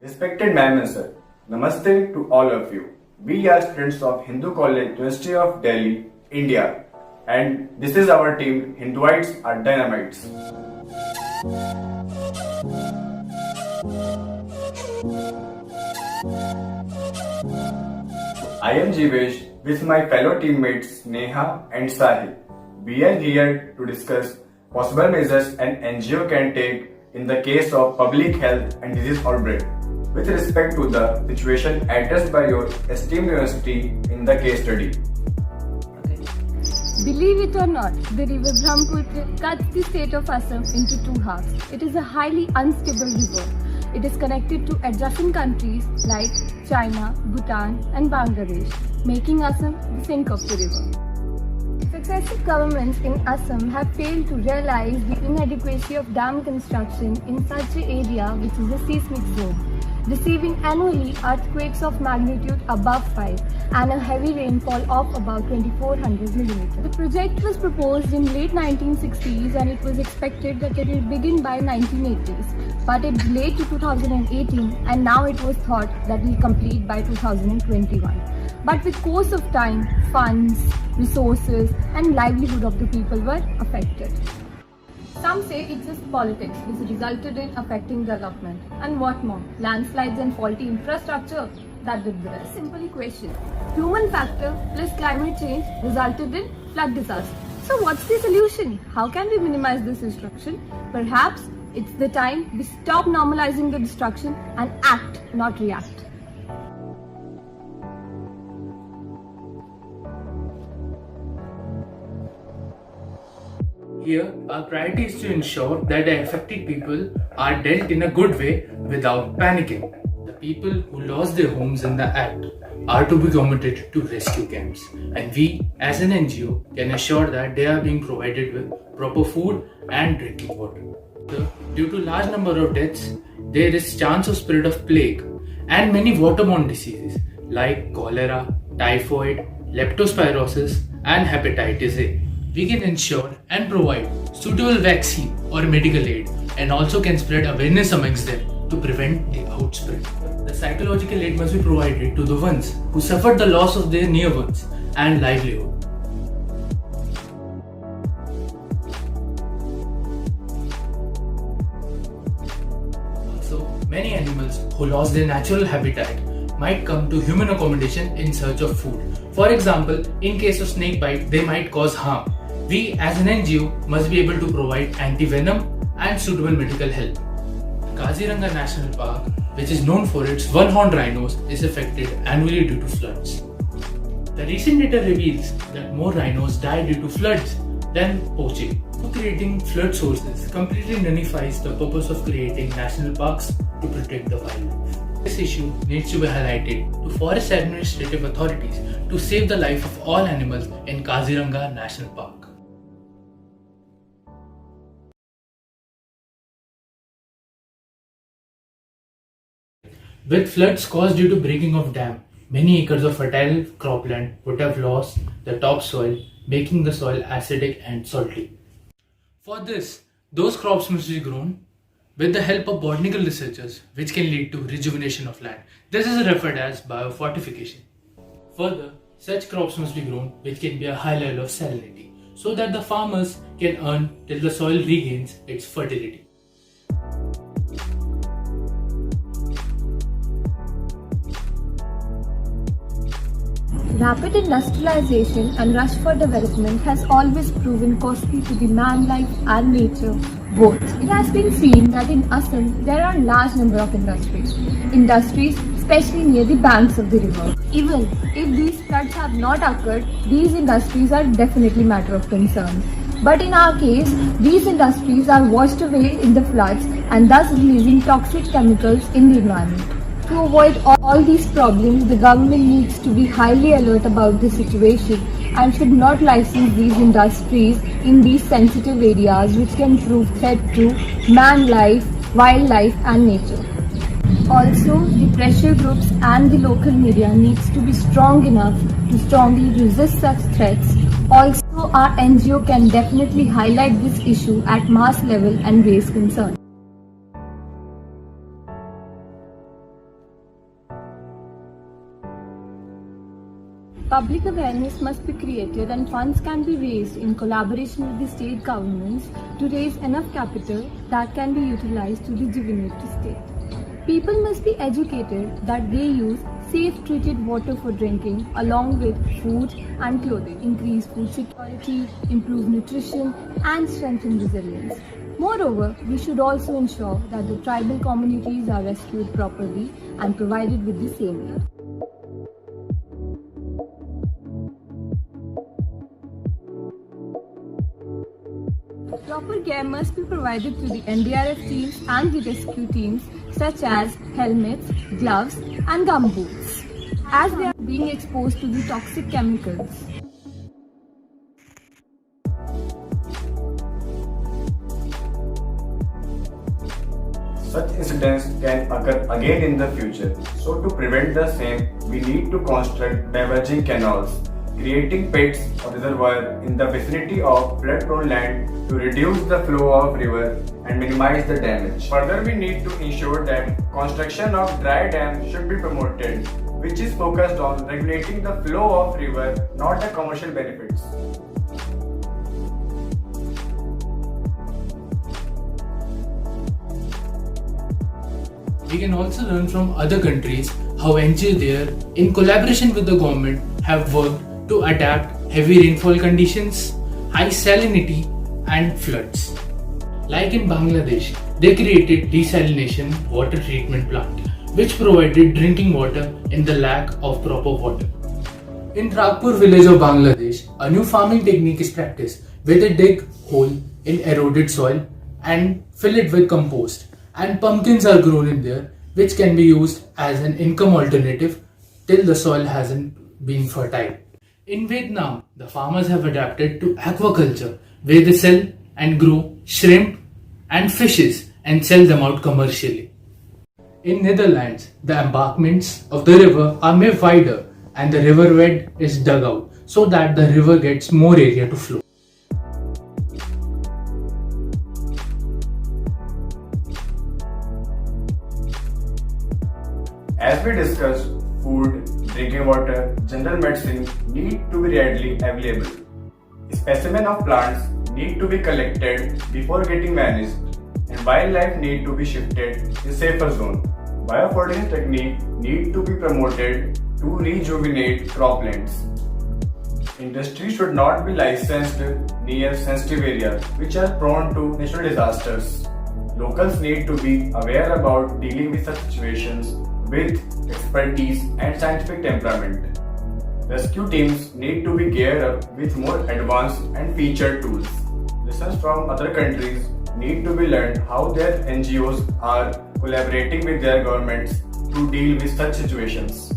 Respected Ma'am and Sir, Namaste to all of you. We are students of Hindu College, University of Delhi, India, and this is our team, Hinduites are Dynamites. I am Jivesh with my fellow teammates Neha and Sahil. We are here to discuss possible measures an NGO can take in the case of public health and disease outbreak with respect to the situation addressed by your esteemed university in the case study. Believe it or not, the river Brahmaputra cuts the state of Assam into two halves. It is a highly unstable river. It is connected to adjacent countries like China, Bhutan and Bangladesh, making Assam the sink of the river. Successive governments in Assam have failed to realize the inadequacy of dam construction in such an area which is a seismic zone, receiving annually earthquakes of magnitude above 5 and a heavy rainfall of about 2400 mm. The project was proposed in late 1960s and it was expected that it will begin by 1980s, but it delayed to 2018 and now it was thought that it will complete by 2021. But with course of time, funds, resources and livelihood of the people were affected. Some say it's just politics which resulted in affecting development. And what more? Landslides and faulty infrastructure that did the rest. Simple equation. Human factor plus climate change resulted in flood disaster. So what's the solution? How can we minimize this destruction? Perhaps it's the time we stop normalizing the destruction and act, not react. Here, our priority is to ensure that the affected people are dealt in a good way without panicking. The people who lost their homes in the act are to be committed to rescue camps, and we as an NGO can assure that they are being provided with proper food and drinking water. Due to large number of deaths, there is chance of spread of plague and many waterborne diseases like cholera, typhoid, leptospirosis and hepatitis A. We can ensure and provide suitable vaccine or medical aid and also can spread awareness amongst them to prevent the outspread. The psychological aid must be provided to the ones who suffered the loss of their near ones and livelihood. Also, many animals who lost their natural habitat might come to human accommodation in search of food. For example, in case of snake bite, they might cause harm. We as an NGO must be able to provide anti-venom and suitable medical help. Kaziranga National Park, which is known for its one-horned rhinos, is affected annually due to floods. The recent data reveals that more rhinos die due to floods than poaching. Creating flood sources completely nullifies the purpose of creating national parks to protect the wildlife. This issue needs to be highlighted to forest administrative authorities to save the life of all animals in Kaziranga National Park. With floods caused due to breaking of dam, many acres of fertile cropland would have lost the topsoil, making the soil acidic and salty. For this, those crops must be grown with the help of botanical researchers, which can lead to rejuvenation of land. This is referred as biofortification. Further, such crops must be grown which can be a high level of salinity, so that the farmers can earn till the soil regains its fertility. Rapid industrialization and rush for development has always proven costly to the man life and nature both. It has been seen that in Assam there are large number of industries especially near the banks of the river. Even if these floods have not occurred, these industries are definitely matter of concern. But in our case, these industries are washed away in the floods and thus releasing toxic chemicals in the environment. To avoid all these problems, the government needs to be highly alert about the situation and should not license these industries in these sensitive areas which can prove threat to man life, wildlife and nature. Also, the pressure groups and the local media needs to be strong enough to strongly resist such threats. Also, our NGO can definitely highlight this issue at mass level and raise concern. Public awareness must be created and funds can be raised in collaboration with the state governments to raise enough capital that can be utilized to rejuvenate the state. People must be educated that they use safe treated water for drinking along with food and clothing, increase food security, improve nutrition and strengthen resilience. Moreover, we should also ensure that the tribal communities are rescued properly and provided with the same aid. Proper care must be provided to the NDRF teams and the rescue teams such as helmets, gloves and gumboots as they are being exposed to the toxic chemicals. Such incidents can occur again in the future. So to prevent the same, we need to construct diverging canals, creating pits or reservoirs in the vicinity of flood-prone land to reduce the flow of river and minimize the damage. Further, we need to ensure that construction of dry dams should be promoted, which is focused on regulating the flow of river, not the commercial benefits. We can also learn from other countries how NGOs there, in collaboration with the government, have worked to adapt heavy rainfall conditions, high salinity and floods. Like in Bangladesh, they created desalination water treatment plant, which provided drinking water in the lack of proper water. In Ragpur village of Bangladesh, a new farming technique is practiced where they dig hole in eroded soil and fill it with compost, and pumpkins are grown in there, which can be used as an income alternative till the soil hasn't been fertile. In Vietnam, the farmers have adapted to aquaculture where they sell and grow shrimp and fishes and sell them out commercially. In Netherlands, the embankments of the river are made wider and the riverbed is dug out so that the river gets more area to flow. As we discussed, food, drinking water, general medicine need to be readily available. Specimens of plants need to be collected before getting managed, and wildlife need to be shifted to safer zone. Bioforaging technique need to be promoted to rejuvenate croplands. Industry should not be licensed near sensitive areas which are prone to natural disasters. Locals need to be aware about dealing with such situations with expertise and scientific temperament. Rescue teams need to be geared up with more advanced and featured tools. Lessons from other countries need to be learned how their NGOs are collaborating with their governments to deal with such situations.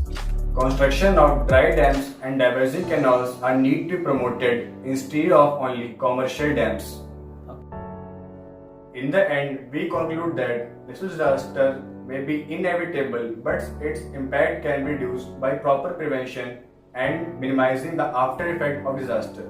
Construction of dry dams and diverging canals are need to be promoted instead of only commercial dams. In the end, we conclude that this disaster may be inevitable, but its impact can be reduced by proper prevention and minimizing the after effect of disaster.